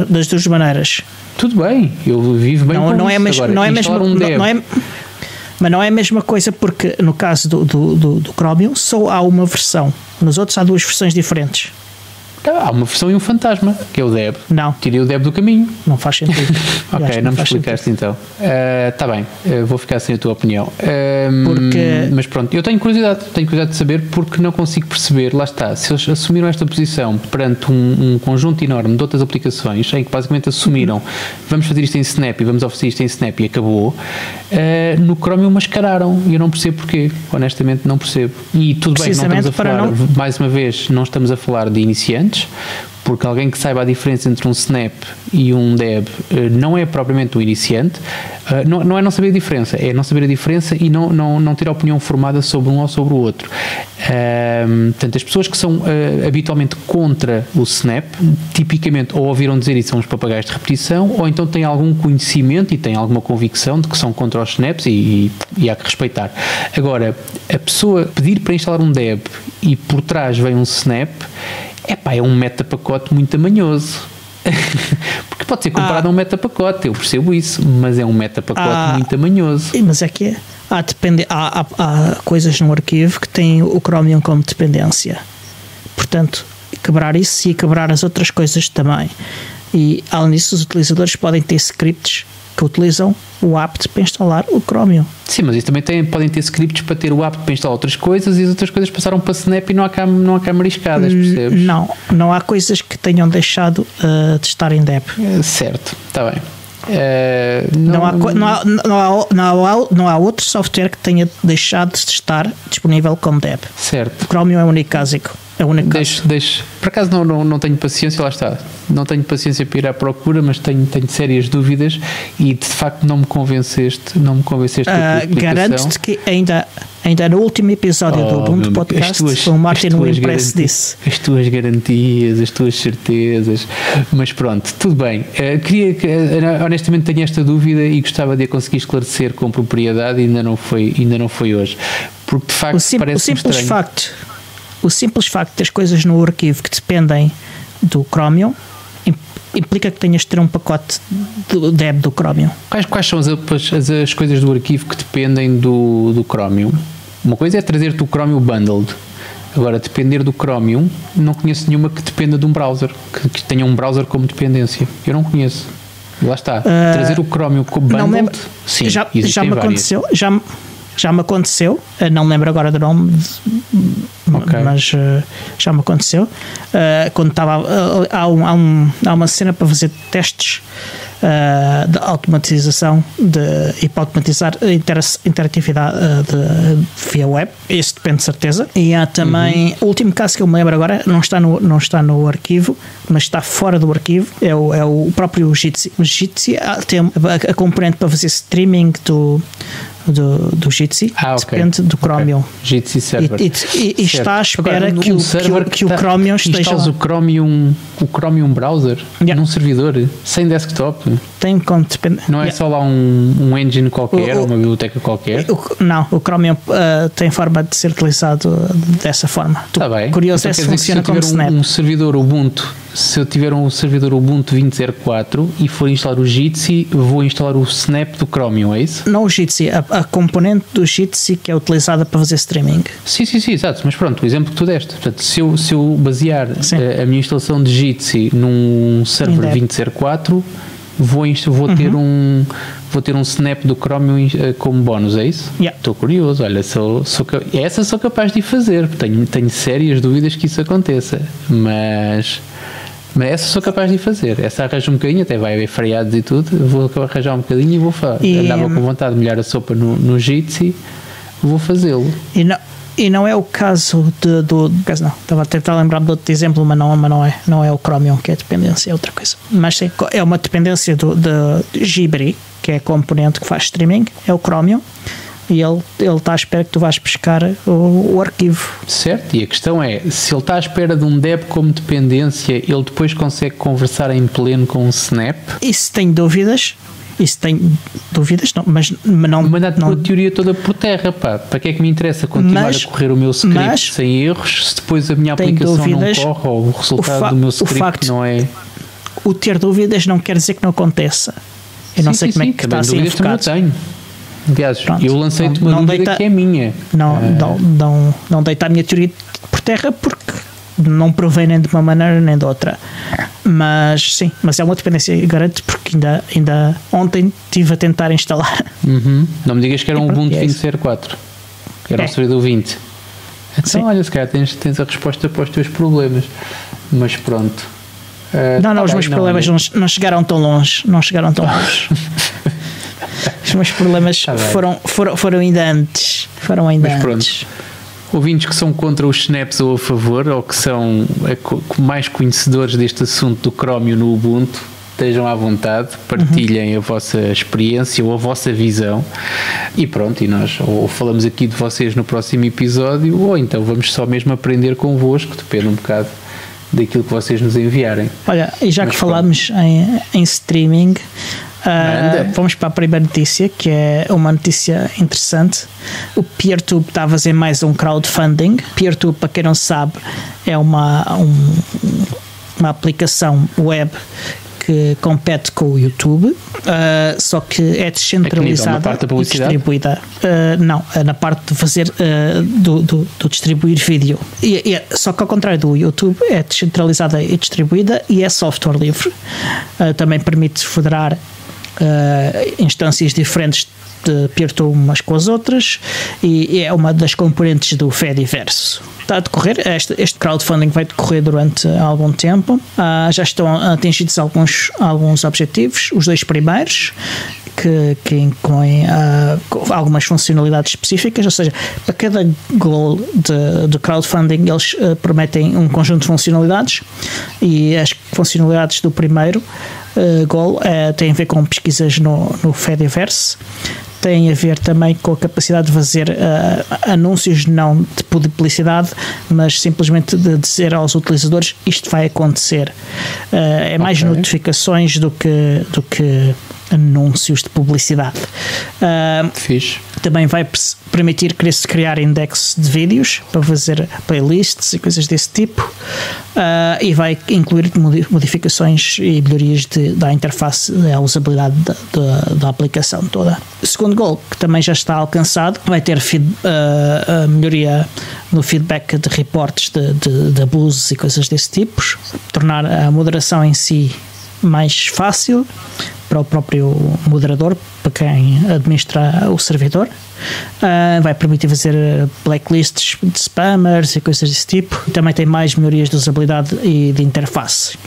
S1: das duas maneiras.
S2: Tudo bem, eu vivo bem com isso.
S1: Mas não é a mesma coisa, porque no caso do Chromium só há uma versão. Nos outros há duas versões diferentes.
S2: Há uma versão e um fantasma, que é o Deb.
S1: Não.
S2: Tirei o Deb do caminho.
S1: Não faz sentido.
S2: Ok, não me explicaste então. Está bem, vou ficar sem a tua opinião. Mas pronto, eu tenho curiosidade de saber, porque não consigo perceber, lá está, se eles assumiram esta posição perante um conjunto enorme de outras aplicações, em que basicamente assumiram, vamos fazer isto em Snap e vamos oferecer isto em Snap e acabou, no Chromium mascararam, e eu não percebo porquê, honestamente não percebo. E tudo bem, não estamos a falar, mais uma vez, não estamos a falar de iniciantes, porque alguém que saiba a diferença entre um Snap e um Deb não é propriamente um iniciante. Não é não saber a diferença, é não saber a diferença e não ter a opinião formada sobre um ou sobre o outro. Portanto, as pessoas que são habitualmente contra o Snap, tipicamente ou ouviram dizer isso, são os papagaios de repetição, ou então têm algum conhecimento e têm alguma convicção de que são contra os Snaps e há que respeitar. Agora, a pessoa pedir para instalar um Deb e por trás vem um Snap, é um metapacote muito amanhoso. Porque pode ser comparado a um metapacote, eu percebo isso, mas é um metapacote muito amanhoso.
S1: Mas é que há coisas no arquivo que têm o Chromium como dependência. Portanto, quebrar isso e quebrar as outras coisas também. E além disso, os utilizadores podem ter scripts que utilizam o apt para instalar o Chromium.
S2: Sim, mas isso também podem ter scripts para ter o apt para instalar outras coisas, e as outras coisas passaram para Snap e não há cá mariscadas, percebes?
S1: Não há coisas que tenham deixado de estar em Deb.
S2: Certo, está bem.
S1: Não há outro software que tenha deixado de estar disponível como Deb.
S2: Certo.
S1: O Chromium é unicásico. É o único caso.
S2: Por acaso não tenho paciência, lá está. Não tenho paciência para ir à procura, mas tenho sérias dúvidas e de facto não me convenceste com a tua explicação.
S1: Garanto-te que ainda no último episódio do Ubuntu Podcast, o Martin Wimpress disse.
S2: As tuas garantias, as tuas certezas, mas pronto, tudo bem. Honestamente tenho esta dúvida e gostava de a conseguir esclarecer com propriedade e ainda não foi hoje. Porque de facto parece-me estranho.
S1: O simples facto das coisas no arquivo que dependem do Chromium implica que tenhas de ter um pacote do DEB do Chromium.
S2: Quais são as coisas do arquivo que dependem do Chromium? Uma coisa é trazer-te o Chromium Bundled. Agora, depender do Chromium, não conheço nenhuma que dependa de um browser, que tenha um browser como dependência. Eu não conheço. Lá está. Trazer o Chromium como Bundled, sim,
S1: já me aconteceu. Já me aconteceu, não me lembro agora do nome, mas já me aconteceu. Quando estava. Há uma cena para fazer testes de automatização e para automatizar a interatividade via web. Isso depende de certeza. E há também. O último caso que eu me lembro agora não está no arquivo, mas está fora do arquivo. É o próprio Jitsi. O Jitsi tem a componente para fazer streaming do Jitsi, depende do Chromium.
S2: Jitsi Server.
S1: E está à espera que o Chromium esteja lá.
S2: O Chromium Browser num servidor sem desktop.
S1: Tem como depende.
S2: Não é só lá um engine qualquer, uma biblioteca qualquer?
S1: Não, o Chromium tem forma de ser utilizado dessa forma.
S2: Está bem.
S1: Curioso
S2: então,
S1: se funciona como Snap.
S2: Um servidor Ubuntu, se eu tiver um servidor Ubuntu 20.04 e for instalar o Jitsi, vou instalar o Snap do Chromium, é isso?
S1: Não o Jitsi, a componente do Jitsi que é utilizada para fazer streaming.
S2: Sim, exato. Mas pronto, o exemplo que tu deste. Portanto, se eu basear a minha instalação de Jitsi num server 20.04, vou ter um snap do Chromium como bónus, é isso? Estou curioso, olha, essa sou capaz de fazer, tenho sérias dúvidas que isso aconteça, mas essa sou capaz de fazer, essa arranjo um bocadinho, até vai haver feriados e tudo, vou arranjar um bocadinho e vou fazer. Andava com vontade de molhar a sopa no Jitsi, vou fazê-lo.
S1: E não é o caso não, estava a tentar lembrar-me de outro exemplo, mas não é o Chromium que é dependência, é outra coisa. Mas sim, é uma dependência de Jibri, que é a componente que faz streaming, é o Chromium, e ele está à espera que tu vais pescar o arquivo.
S2: Certo, e a questão é, se ele está à espera de um DEB como dependência, ele depois consegue conversar em pleno com um Snap?
S1: E se tem dúvidas... não, mas não...
S2: Mandar-te com a teoria toda por terra, pá. Para que é que me interessa continuar a correr o meu script sem erros, se depois a minha aplicação não corre ou o resultado do meu script não é...
S1: O ter dúvidas não quer dizer que não aconteça. Eu não sei como é que está a ser enfocado.
S2: Aliás, eu lancei-te uma dúvida que é minha.
S1: Não deita a minha teoria por terra porque não provém nem de uma maneira nem de outra. Mas sim, é uma dependência, garanto, porque ainda ontem estive a tentar instalar.
S2: Não me digas que era um Ubuntu 20.04, que era um servidor 20. Então, olha, se calhar tens a resposta para os teus problemas. Mas pronto.
S1: Os meus problemas não chegaram tão longe. Os meus problemas foram ainda antes.
S2: Pronto. Ouvintes que são contra os snaps ou a favor, ou que são mais conhecedores deste assunto do Chromium no Ubuntu, estejam à vontade, partilhem a vossa experiência ou a vossa visão e pronto, e nós ou falamos aqui de vocês no próximo episódio, ou então vamos só mesmo aprender convosco, depende um bocado daquilo que vocês nos enviarem.
S1: Olha, e já que falámos em streaming, vamos para a primeira notícia, que é uma notícia interessante. O PeerTube está a fazer mais um crowdfunding. PeerTube, para quem não sabe, é uma aplicação web que compete com o YouTube, só que é descentralizada e distribuída. Não, na parte de fazer do distribuir vídeo. Só que ao contrário do YouTube, é descentralizada e distribuída e é software livre. Também permite federar instâncias diferentes de PeerTube umas com as outras e é uma das componentes do Fediverso. Está a decorrer, este crowdfunding vai decorrer durante algum tempo. Já estão atingidos alguns objetivos, os 2 primeiros, que incluem algumas funcionalidades específicas, ou seja, para cada goal de crowdfunding eles prometem um conjunto de funcionalidades, e as funcionalidades do primeiro goal têm a ver com pesquisas no Fediverse, tem a ver também com a capacidade de fazer anúncios não de publicidade, mas simplesmente de dizer aos utilizadores isto vai acontecer. É mais notificações do que anúncios de publicidade.
S2: Fixe.
S1: Também vai permitir criar indexes de vídeos para fazer playlists e coisas desse tipo, e vai incluir modificações e melhorias da interface, da usabilidade da aplicação toda. O segundo goal, que também já está alcançado, vai ter melhoria no feedback de reportes de abusos e coisas desse tipo, tornar a moderação em si mais fácil para o próprio moderador, para quem administra o servidor. Vai permitir fazer blacklists de spammers e coisas desse tipo. Também tem mais melhorias de usabilidade e de interface.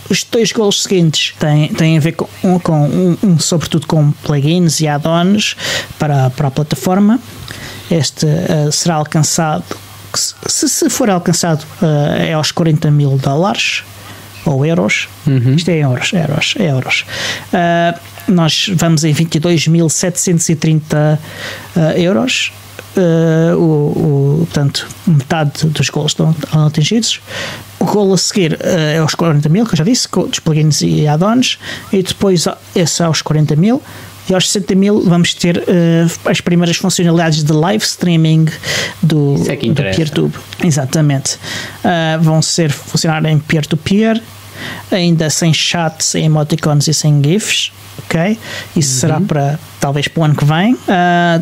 S1: Os 2 goals seguintes têm a ver sobretudo com plugins e add-ons para a plataforma. Este será alcançado, se for alcançado, é aos $40.000 ou euros. Isto é euros. Nós vamos em 22.730 euros. Portanto, metade dos goals estão atingidos. O goal a seguir é aos 40.000, que eu já disse, com os plugins e add-ons, e depois esse aos 40.000. E aos 60.000 vamos ter as primeiras funcionalidades de live streaming do PeerTube. Exatamente. Vão funcionar em peer-to-peer, ainda sem chat, sem emoticons e sem GIFs. Ok? Isso será talvez para o ano que vem.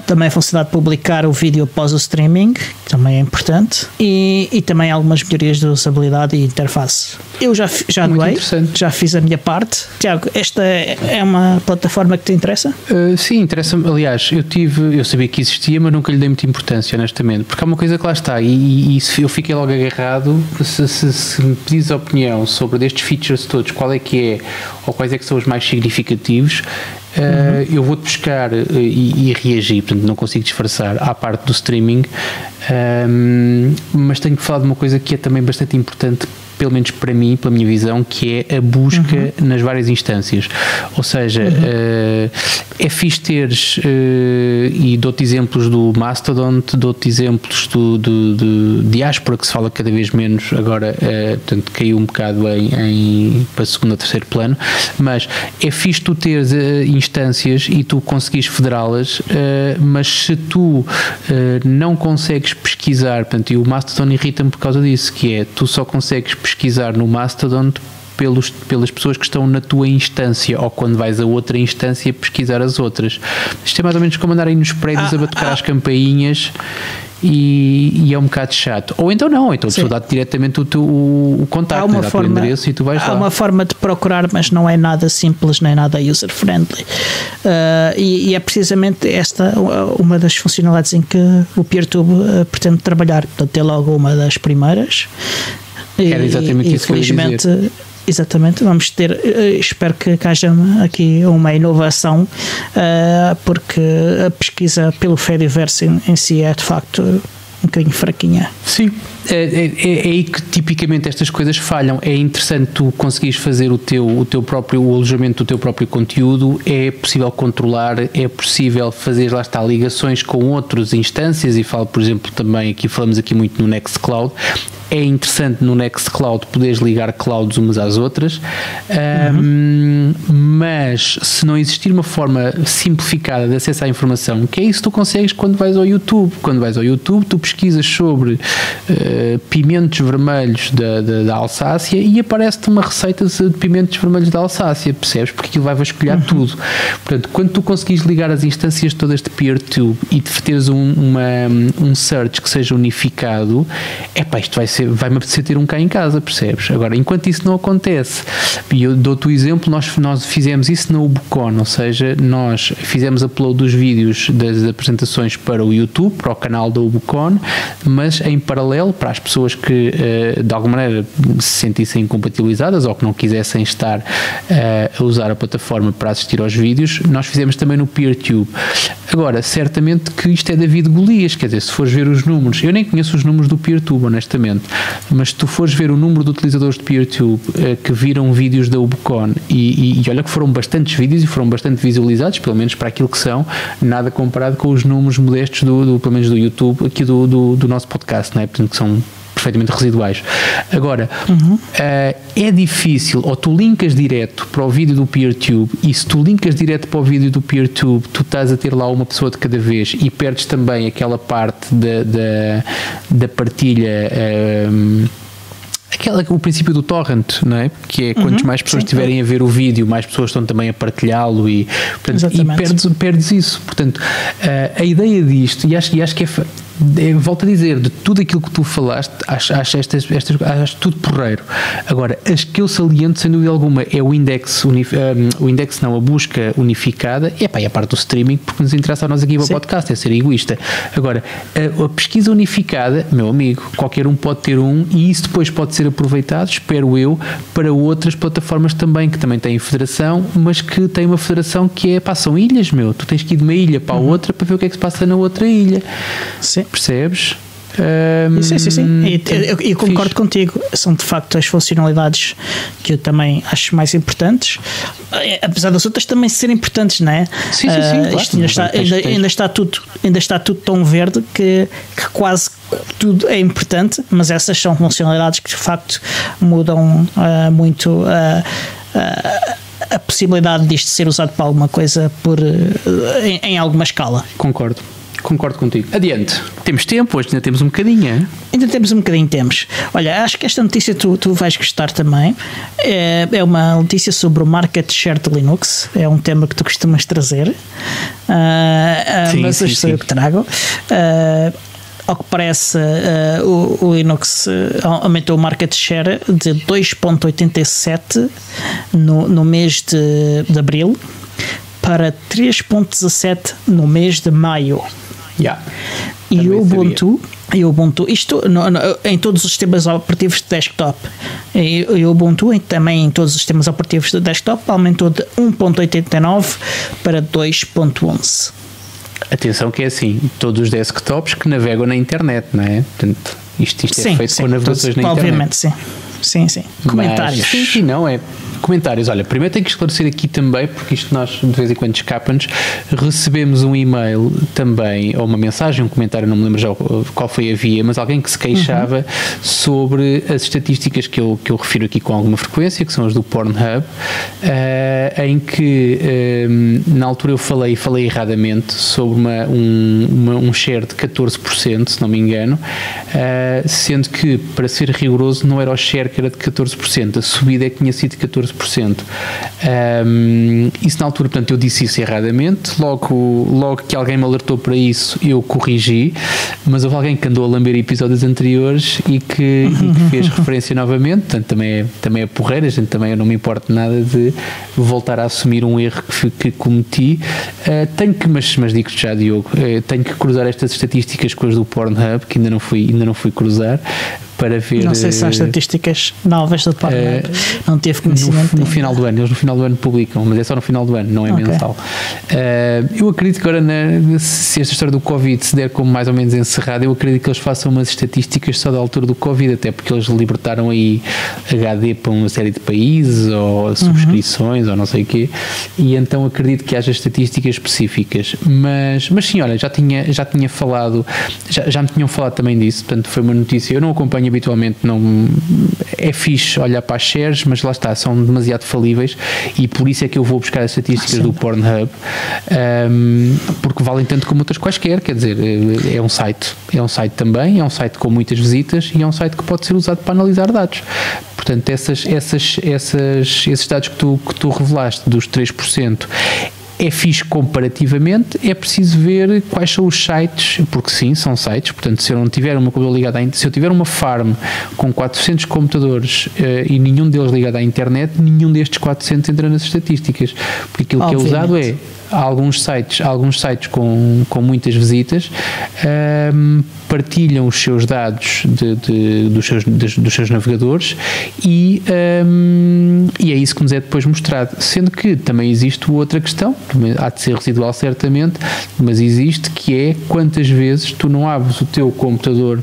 S1: Também a funcionalidade de publicar o vídeo após o streaming, que também é importante, e também algumas melhorias de usabilidade e interface. Eu já doei, já fiz a minha parte. Tiago, esta é uma plataforma que te interessa?
S2: Sim, interessa-me. Aliás, eu sabia que existia, mas nunca lhe dei muita importância, honestamente, porque há uma coisa que lá está, e eu fiquei logo agarrado. Se me pedis a opinião sobre destes features todos, qual é que é, ou quais é que são os mais significativos, eu vou-te buscar e reagir, portanto não consigo disfarçar à parte do streaming, mas tenho que falar de uma coisa que é também bastante importante, pelo menos para mim, pela minha visão, que é a busca nas várias instâncias. Ou seja, é fixe teres, e dou-te exemplos do Mastodon, dou-te exemplos do Diaspora, que se fala cada vez menos agora, portanto caiu um bocado para segundo ou terceiro plano, mas é fixe tu teres instâncias e tu conseguires federá-las, mas se tu não consegues pesquisar, portanto, e o Mastodon irrita-me por causa disso, que é, tu só consegues pesquisar no Mastodon pelas pessoas que estão na tua instância, ou quando vais a outra instância pesquisar as outras. Isto é mais ou menos como andarem nos prédios a batucar as campainhas, e é um bocado chato. Ou então não, então a pessoa dá-te diretamente o contacto, dá o endereço e tu vais lá.
S1: Há uma forma de procurar, mas não é nada simples nem nada user-friendly. E é precisamente esta uma das funcionalidades em que o PeerTube pretende trabalhar. Portanto, é logo uma das primeiras.
S2: Era exatamente isso que eu ia dizer.
S1: Exatamente, vamos ter, espero que haja aqui uma inovação, porque a pesquisa pelo Fediverse em si é de facto um bocadinho fraquinha.
S2: Sim, é aí que tipicamente estas coisas falham. É interessante tu conseguires fazer o alojamento do teu próprio conteúdo, é possível controlar, é possível fazer, lá está, ligações com outras instâncias, e falo, por exemplo, também aqui, falamos aqui muito no Nextcloud. É interessante no Nextcloud poderes ligar clouds umas às outras, mas se não existir uma forma simplificada de acesso à informação, que é isso que tu consegues quando vais ao YouTube. Quando vais ao YouTube, tu pesquisas sobre pimentos vermelhos da Alsácia e aparece-te uma receita de pimentos vermelhos da Alsácia, percebes? Porque aquilo vai vasculhar tudo. Portanto, quando tu conseguires ligar as instâncias todas de PeerTube e de teres um search que seja unificado, isto vai-me apetecer ter um cá em casa, percebes? Agora, enquanto isso não acontece, e eu dou-te o exemplo, nós fizemos isso na Ubucon, ou seja, nós fizemos upload dos vídeos das apresentações para o YouTube, para o canal da Ubucon, mas em paralelo, para as pessoas que de alguma maneira se sentissem incompatibilizadas ou que não quisessem estar a usar a plataforma para assistir aos vídeos, nós fizemos também no PeerTube. Agora, certamente que isto é David Golias, quer dizer, se fores ver os números, eu nem conheço os números do PeerTube, honestamente, mas se tu fores ver o número de utilizadores de PeerTube que viram vídeos da Ubicon e olha que foram bastantes vídeos e foram bastante visualizados, pelo menos para aquilo que são, nada comparado com os números modestos pelo menos do YouTube, aqui do nosso podcast, não é? Portanto, que são perfeitamente residuais. Agora, é difícil, ou tu linkas direto para o vídeo do PeerTube, e se tu linkas direto para o vídeo do PeerTube, tu estás a ter lá uma pessoa de cada vez e perdes também aquela parte da partilha, o princípio do torrent, não é? Que é quantas mais pessoas estiverem a ver o vídeo, mais pessoas estão também a partilhá-lo e perdes isso. Portanto, a ideia disto, e acho que volto a dizer, de tudo aquilo que tu falaste, acho tudo porreiro. Agora, as que eu saliento, sem dúvida alguma, é a busca unificada, e a parte do streaming, porque nos interessa a nós aqui para o podcast, é ser egoísta. Agora, a pesquisa unificada, meu amigo, qualquer um pode ter um, e isso depois pode ser aproveitado, espero eu, para outras plataformas também, que também têm federação, mas que têm uma federação que são ilhas, meu. Tu tens que ir de uma ilha para a outra para ver o que é que se passa na outra ilha.
S1: Sim.
S2: Percebes?
S1: Sim. Eu concordo contigo. São de facto as funcionalidades que eu também acho mais importantes, apesar das outras também serem importantes, não é?
S2: Sim, claro.
S1: Isto ainda está tudo tão verde que quase tudo é importante, mas essas são funcionalidades que de facto mudam muito a possibilidade disto ser usado para alguma coisa em alguma escala.
S2: Concordo contigo. Adiante. Temos tempo, hoje ainda temos um bocadinho, é?
S1: Ainda temos um bocadinho, temos. Olha, acho que esta notícia tu vais gostar também. É uma notícia sobre o market share de Linux. É um tema que tu costumas trazer. Mas hoje sou eu que trago. Ao que parece, o Linux aumentou o market share de 2,87 no mês de abril para 3,17 no mês de maio. E o Ubuntu, isto em todos os sistemas operativos de desktop, e o Ubuntu também em todos os sistemas operativos de desktop aumentou de 1,89 para 2,11.
S2: Atenção que é assim, todos os desktops que navegam na internet, não é? Portanto, isto é feito com navegações na internet.
S1: Obviamente, sim. Comentários.
S2: Sim, não é. Comentários. Olha, primeiro tenho que esclarecer aqui também, porque isto nós de vez em quando escapa-nos, recebemos um e-mail também, ou uma mensagem, um comentário, não me lembro já qual foi a via, mas alguém que se queixava sobre as estatísticas que eu refiro aqui com alguma frequência, que são as do Pornhub, em que na altura eu falei erradamente sobre um share de 14%, se não me engano, sendo que, para ser rigoroso, não era o share que era de 14%, a subida é que tinha sido de 14%. Isso na altura, portanto, eu disse isso erradamente, logo que alguém me alertou para isso, eu corrigi, mas houve alguém que andou a lamber episódios anteriores e que fez referência novamente, portanto também é porreira, gente, também eu não me importo nada de voltar a assumir um erro que cometi. Mas digo-te já, Diogo, tenho que cruzar estas estatísticas com as do Pornhub, que ainda não fui cruzar, para ver...
S1: Não sei se há estatísticas novas do Pornhub, não teve conhecimento.
S2: No final do ano, eles no final do ano publicam, mas é só no final do ano, não é mensal. Eu acredito que agora, se esta história do Covid se der como mais ou menos encerrada, eu acredito que eles façam umas estatísticas só da altura do Covid, até porque eles libertaram aí HD para uma série de países, ou subscrições, ou não sei o quê, e então acredito que haja estatísticas específicas. Mas sim, olha, já tinha falado, já me tinham falado também disso, portanto foi uma notícia, eu não acompanho habitualmente, não é fixe olhar para as shares, mas lá está, são demasiado falíveis, e por isso é que eu vou buscar as estatísticas do Pornhub, porque valem tanto como outras quaisquer, quer dizer, é um site também, é um site com muitas visitas e é um site que pode ser usado para analisar dados. Portanto, esses dados que tu revelaste dos 3%, é fixe comparativamente, é preciso ver quais são os sites, porque sim, são sites, portanto, se eu não tiver uma coisa ligada se eu tiver uma farm com 400 computadores e nenhum deles ligado à internet, nenhum destes 400 entra nas estatísticas, porque aquilo que é usado alguns sites com muitas visitas, partilham os seus dados dos seus navegadores e é isso que nos é depois mostrado, sendo que também existe outra questão, há de ser residual certamente, mas existe, que é quantas vezes tu não abres o teu computador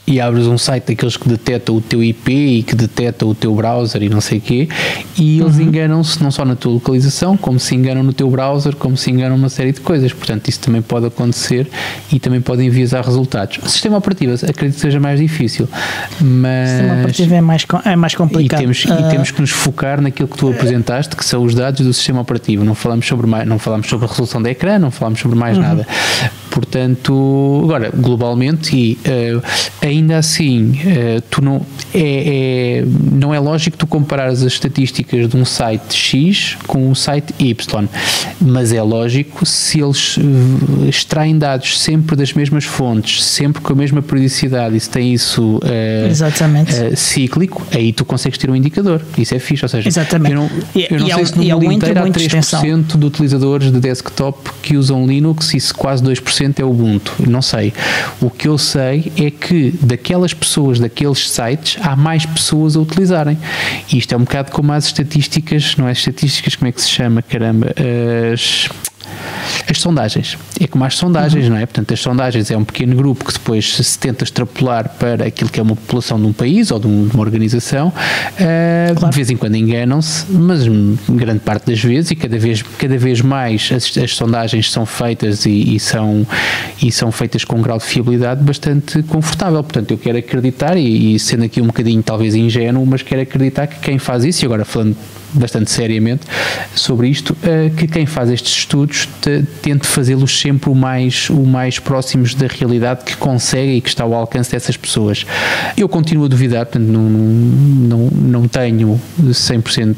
S2: e abres um site daqueles que detecta o teu IP e que detecta o teu browser e não sei o quê, e eles enganam-se não só na tua localização, como se enganam no teu browser, como se enganam uma série de coisas. Portanto, isso também pode acontecer e também podem enviar resultados. O sistema operativo, acredito que seja mais difícil, mas... O
S1: sistema operativo é mais complicado.
S2: E temos que nos focar naquilo que tu apresentaste, que são os dados do sistema operativo. Não falamos sobre a resolução da ecrã, não falamos sobre mais nada. Portanto, agora, globalmente, e ainda assim, não é lógico tu comparares as estatísticas de um site X com um site Y, mas é lógico se eles extraem dados sempre das mesmas fontes, sempre com a mesma periodicidade, e se tem isso cíclico, aí tu consegues ter um indicador. Isso é fixe, ou seja,
S1: exatamente.
S2: eu não sei se no mundo inteiro há 3% de utilizadores de desktop que usam Linux e se quase 2% é o Ubuntu, não sei. O que eu sei é que daquelas pessoas, daqueles sites, há mais pessoas a utilizarem. E isto é um bocado como as estatísticas, não é estatísticas, como é que se chama, caramba, as sondagens. É como as sondagens, não é? Portanto, as sondagens é um pequeno grupo que depois se tenta extrapolar para aquilo que é uma população de um país ou de uma organização. De vez em quando enganam-se, mas grande parte das vezes, e cada vez mais as sondagens são feitas e são feitas com um grau de fiabilidade bastante confortável. Portanto, eu quero acreditar, e sendo aqui um bocadinho talvez ingênuo, mas quero acreditar que quem faz isso, e agora falando bastante seriamente sobre isto, que quem faz estes estudos tente fazê-los sempre o mais próximos da realidade que consegue e que está ao alcance dessas pessoas. Eu continuo a duvidar, portanto não tenho 100%,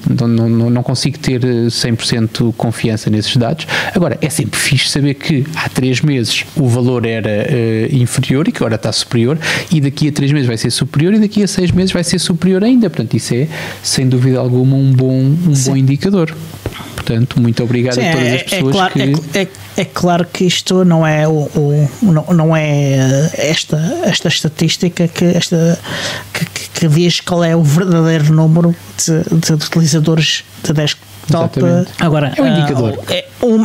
S2: não consigo ter 100% confiança nesses dados. Agora, é sempre fixe saber que há 3 meses o valor era inferior e que agora está superior, e daqui a 3 meses vai ser superior e daqui a 6 meses vai ser superior ainda. Portanto, isso é, sem dúvida alguma, um bom indicador. Portanto, muito obrigado a todas as pessoas
S1: é claro que isto não é não é esta estatística que diz qual é o verdadeiro número de utilizadores de desktop. Agora,
S2: é um indicador.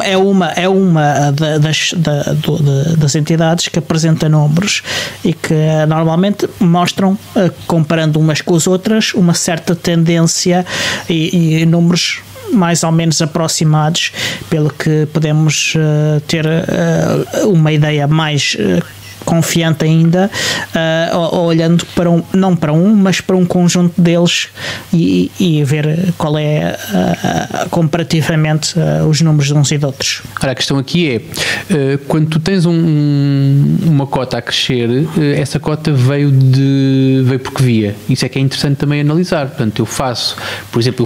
S1: É uma das entidades que apresenta números e que normalmente mostram, comparando umas com as outras, uma certa tendência e números mais ou menos aproximados, pelo que podemos ter uma ideia mais confiante ainda, olhando não para um, mas para um conjunto deles e ver qual é comparativamente os números de uns e de outros.
S2: Ora, a questão aqui é, quando tu tens uma cota a crescer, essa cota veio porque via. Isso é que é interessante também analisar. Portanto, eu faço, por exemplo,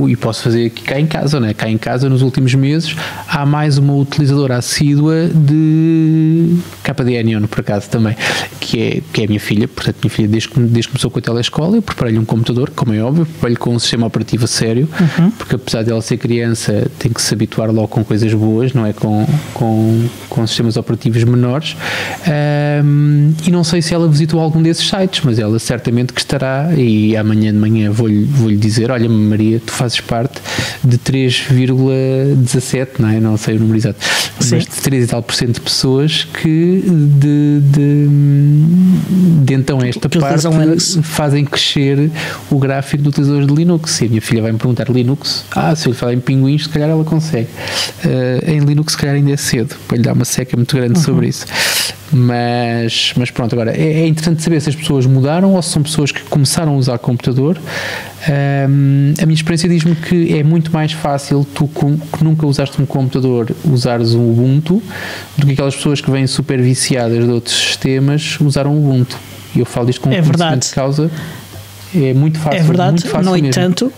S2: e posso fazer aqui cá em casa, não é? Cá em casa, nos últimos meses, há mais uma utilizadora assídua de KDE, por acaso também, que é a minha filha. Portanto, minha filha, desde que começou com a telescola, eu preparei-lhe um computador, como é óbvio, preparei-lhe com um sistema operativo a sério, porque apesar dela ser criança, tem que se habituar logo com coisas boas, não é? Com sistemas operativos menores. E não sei se ela visitou algum desses sites, mas ela certamente que estará, e amanhã de manhã vou-lhe dizer: olha, Maria, tu fazes parte de 3,17, não é? Não sei o número exato, mas de 3 e tal % de pessoas que de então esta parte fazem crescer o gráfico de utilizadores de Linux. Se a minha filha vai me perguntar Linux, se eu lhe falar em pinguins, se calhar ela consegue. Em Linux, se calhar ainda é cedo para lhe dar uma seca muito grande sobre isso. Mas pronto, agora é interessante saber se as pessoas mudaram ou se são pessoas que começaram a usar computador. A minha experiência diz-me que é muito mais fácil tu, que nunca usaste um computador, usares um Ubuntu, do que aquelas pessoas que vêm super viciadas de outros sistemas usar um Ubuntu. E eu falo disto com conhecimento de causa. É muito fácil.
S1: É verdade,
S2: muito fácil
S1: no
S2: mesmo.
S1: entanto,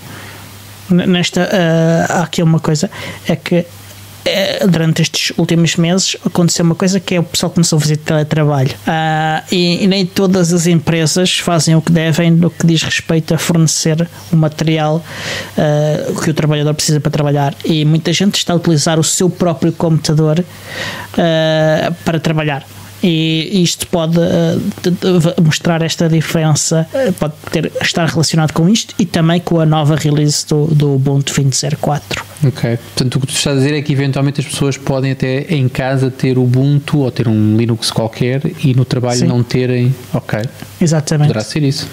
S1: há aqui uma coisa, é que durante estes últimos meses aconteceu uma coisa, que é o pessoal começou a fazer teletrabalho, e nem todas as empresas fazem o que devem no que diz respeito a fornecer o material que o trabalhador precisa para trabalhar, e muita gente está a utilizar o seu próprio computador para trabalhar. E isto pode mostrar esta diferença, pode estar relacionado com isto e também com a nova release do Ubuntu 20.04.
S2: Ok, portanto o que tu estás a dizer é que eventualmente as pessoas podem até em casa ter Ubuntu ou ter um Linux qualquer e no trabalho não terem. Ok,
S1: exatamente.
S2: Poderá ser isso.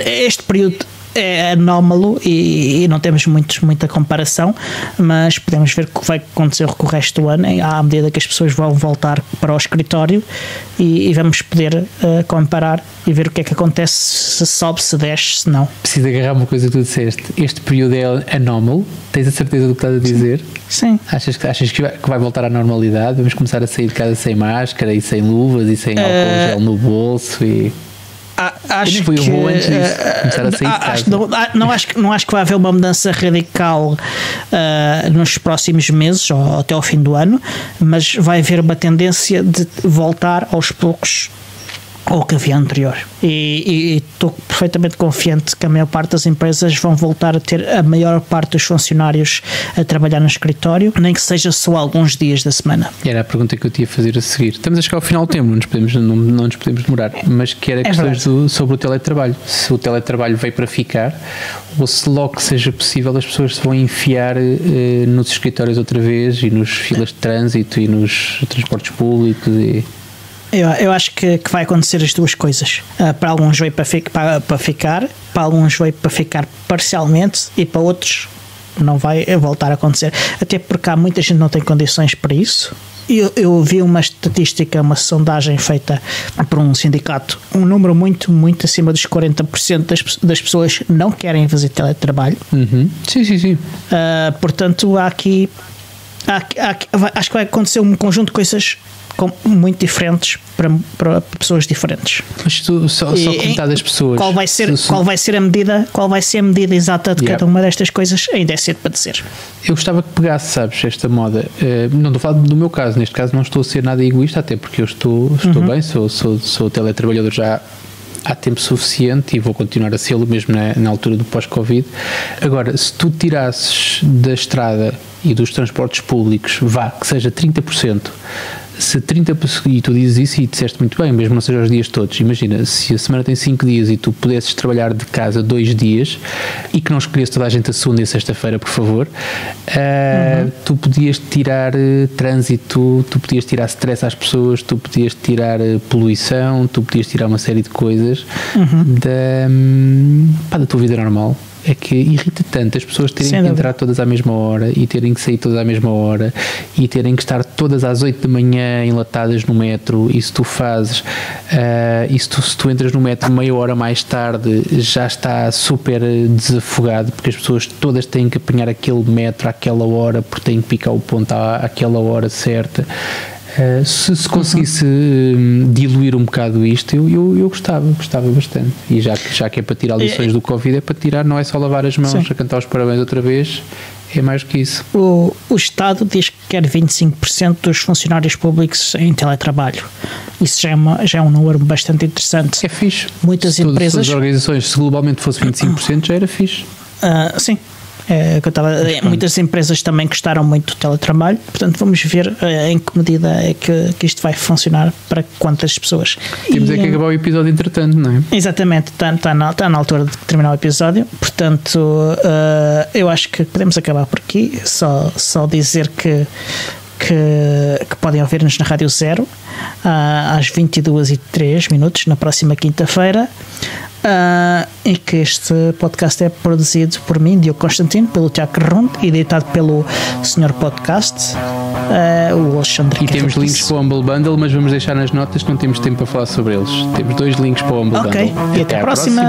S1: Este período é anómalo e não temos muita comparação, mas podemos ver o que vai acontecer com o resto do ano à medida que as pessoas vão voltar para o escritório e vamos poder comparar e ver o que é que acontece, se sobe, se desce, se não.
S2: Preciso agarrar uma coisa que tu disseste. Este período é anómalo? Tens a certeza do que estás a dizer?
S1: Sim.
S2: Achas que vai voltar à normalidade? Vamos começar a sair de casa sem máscara e sem luvas e sem álcool gel no bolso e...
S1: Acho que começar a sair de casa. Não acho que vai haver uma mudança radical nos próximos meses ou até ao fim do ano, mas vai haver uma tendência de voltar aos poucos ao que havia anterior. E estou perfeitamente confiante que a maior parte das empresas vão voltar a ter a maior parte dos funcionários a trabalhar no escritório, nem que seja só alguns dias da semana.
S2: Era a pergunta que eu te ia fazer a seguir. Estamos a chegar ao final do tempo, não nos podemos demorar, mas que era questões sobre o teletrabalho. Se o teletrabalho veio para ficar ou se logo que seja possível as pessoas se vão enfiar nos escritórios outra vez e nos filas de trânsito e nos transportes públicos e...
S1: Eu acho que vai acontecer as duas coisas. Para alguns veio para ficar, para alguns veio para ficar parcialmente e para outros não vai voltar a acontecer. Até porque há muita gente que não tem condições para isso. Eu vi uma estatística, uma sondagem feita por um sindicato, um número muito, muito acima dos 40% das pessoas não querem fazer teletrabalho.
S2: Uhum. Sim.
S1: Portanto, acho que vai acontecer um conjunto de coisas muito diferentes para pessoas diferentes.
S2: Mas tu, só metade das pessoas.
S1: Qual vai ser a medida exata de cada uma destas coisas ainda é cedo para dizer.
S2: Eu gostava que pegasse, sabes, esta moda. Não estou a falar do meu caso, neste caso não estou a ser nada egoísta, até porque eu estou bem, sou teletrabalhador já há tempo suficiente e vou continuar a sê-lo mesmo na altura do pós-Covid. Agora, se tu tirasses da estrada e dos transportes públicos, que seja 30%, se 30%, e tu dizes isso e disseste muito bem, mesmo não seja os dias todos, imagina, se a semana tem 5 dias e tu pudesses trabalhar de casa 2 dias e que não escolhesse toda a gente a segunda e a sexta-feira, por favor, tu podias tirar trânsito, tu podias tirar stress às pessoas, tu podias tirar poluição, tu podias tirar uma série de coisas da tua vida normal. É que irrita tanto as pessoas terem que entrar todas à mesma hora e terem que sair todas à mesma hora e terem que estar todas às 8 da manhã enlatadas no metro, e se tu fazes se tu entras no metro meia hora mais tarde já está super desafogado, porque as pessoas todas têm que apanhar aquele metro àquela hora porque têm que picar o ponto àquela hora certa. Se conseguisse diluir um bocado isto, eu gostava bastante. E já que é para tirar lições do Covid, é para tirar, não é só lavar as mãos, a cantar os parabéns outra vez, é mais do que isso.
S1: O Estado diz que quer 25% dos funcionários públicos em teletrabalho. Isso já é um número bastante interessante.
S2: É fixe.
S1: Muitas empresas...
S2: Se as organizações, se globalmente fosse 25%, já era fixe.
S1: Sim. Muitas empresas também gostaram muito do teletrabalho, portanto vamos ver em que medida é que isto vai funcionar para quantas pessoas.
S2: Temos que acabar o episódio entretanto, não é?
S1: Exatamente, está na altura de terminar o episódio, portanto eu acho que podemos acabar por aqui, só dizer que podem ouvir-nos na Rádio Zero às 22h03 na próxima quinta-feira. E que este podcast é produzido por mim, Diogo Constantino, pelo Tiago Carronte e editado pelo Senhor Podcast, o Alexandre.
S2: E temos links para o Humble Bundle, mas vamos deixar nas notas que não temos tempo para falar sobre eles. Temos 2 links para o Humble Bundle.
S1: E até a próxima.